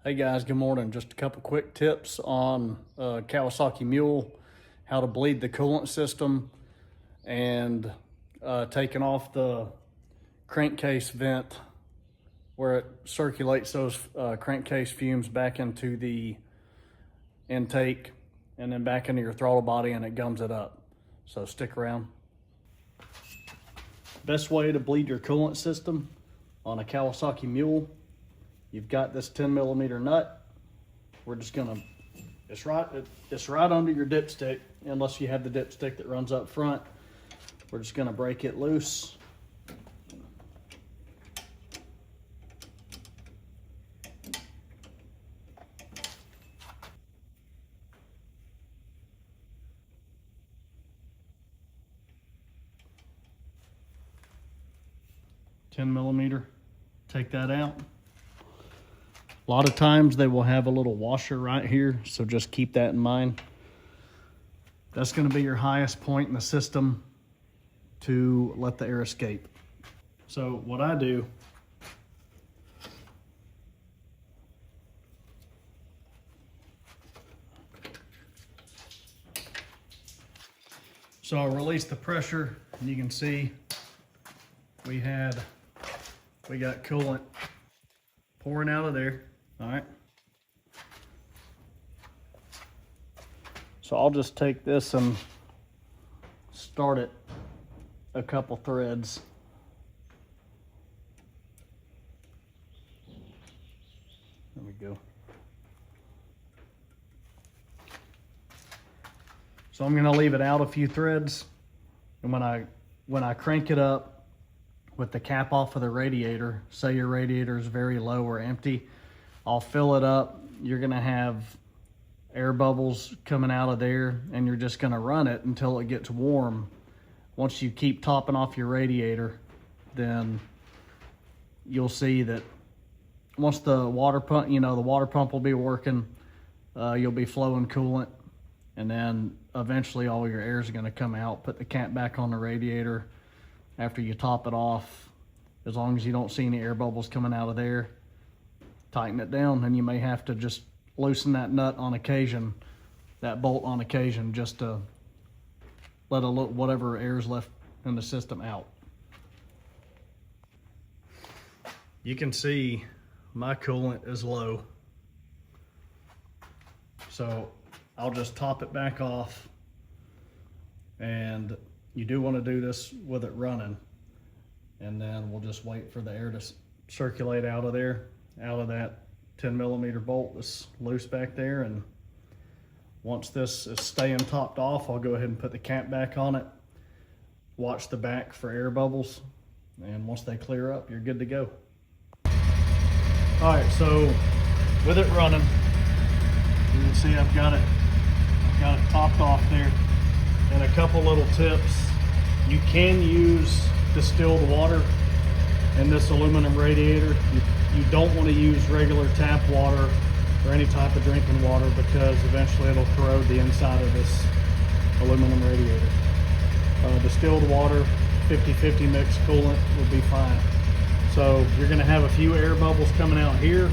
Hey guys, good morning. Just a couple quick tips on Kawasaki Mule, how to bleed the coolant system, and taking off the crankcase vent where it circulates those crankcase fumes back into the intake and then back into your throttle body, and it gums it up. So stick around. Best way to bleed your coolant system on a Kawasaki Mule: you've got this 10mm nut. We're just gonna, it's right under your dipstick, unless you have the dipstick that runs up front. We're just gonna break it loose. $10mm, take that out. A lot of times they will have a little washer right here, so just keep that in mind. That's going to be your highest point in the system to let the air escape. So what I do, so I'll release the pressure, and you can see we got coolant pouring out of there. All right. So I'll just take this and start it a couple threads. There we go. So I'm gonna leave it out a few threads, and when I crank it up with the cap off of the radiator, say your radiator is very low or empty, I'll fill it up. You're gonna have air bubbles coming out of there, and you're just gonna run it until it gets warm. Once you keep topping off your radiator, then you'll see that once the water pump, the water pump will be working, you'll be flowing coolant, and then eventually all your air is gonna come out. Put the cap back on the radiator after you top it off. As long as you don't see any air bubbles coming out of there, tighten it down, and you may have to just loosen that nut on occasion, that bolt on occasion, just to let whatever air is left in the system out. You can see my coolant is low, so I'll just top it back off, and you do want to do this with it running, and then we'll just wait for the air to circulate out of there, out of that 10mm bolt that's loose back there. And once this is staying topped off, I'll go ahead and put the cap back on it, watch the back for air bubbles, and once they clear up, you're good to go. All right, so with it running, you can see I've got it topped off there. And a couple little tips: you can use distilled water in this aluminum radiator. You don't want to use regular tap water or any type of drinking water, because eventually it'll corrode the inside of this aluminum radiator. Distilled water, 50-50 mixed coolant would be fine. So you're going to have a few air bubbles coming out here,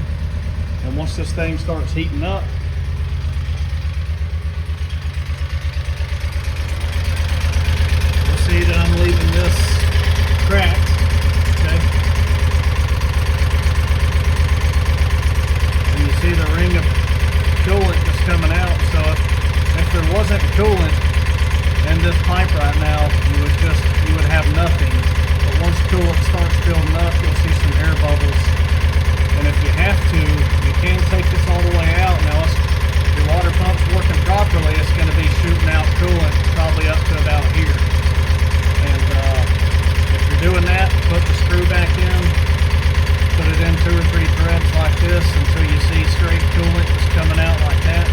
and once this thing starts heating up, see that I'm leaving this cracked, okay? And you see the ring of coolant just coming out. So if there wasn't coolant in this pipe right now, you would have nothing. But once coolant starts building up, you'll see some air bubbles. And if you have to, you can take this all the way out. Now, if your water pump's working properly, it's going to be shooting out coolant probably up to about here. And if you're doing that, put the screw back in, put it in 2 or 3 threads like this until you see straight coolant just coming out like that.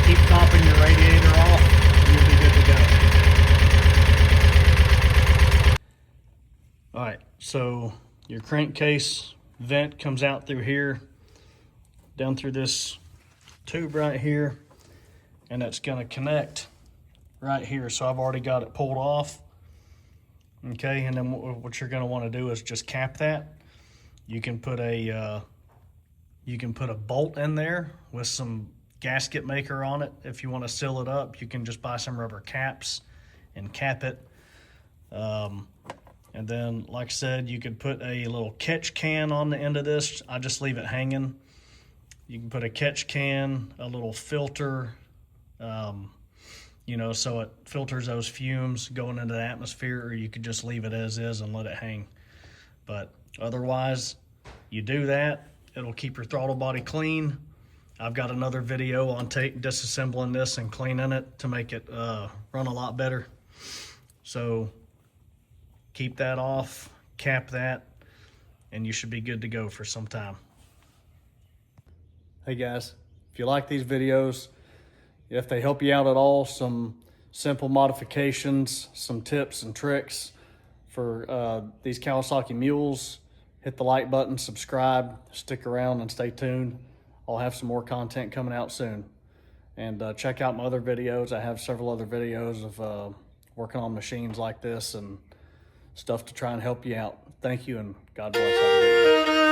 Keep topping your radiator off, and you'll be good to go. All right, so your crankcase vent comes out through here, down through this tube right here, and it's going to connect right here. So I've already got it pulled off. Okay, and then what you're going to want to do is just cap that. You can put a You can put a bolt in there with some gasket maker on it. If you want to seal it up, you can just buy some rubber caps and cap it. And then, like I said, you could put a little catch can on the end of this. I just leave it hanging. You can put a catch can, a little filter, you know, so it filters those fumes going into the atmosphere, or you could just leave it as is and let it hang. But otherwise, you do that, it'll keep your throttle body clean. I've got another video on disassembling this and cleaning it to make it run a lot better. So keep that off, cap that, and you should be good to go for some time. Hey guys, if you like these videos, if they help you out at all, some simple modifications, some tips and tricks for these Kawasaki Mules, hit the like button, subscribe, stick around and stay tuned. I'll have some more content coming out soon. And check out my other videos. I have several other videos of working on machines like this and stuff to try and help you out. Thank you, and God bless. Have a great day.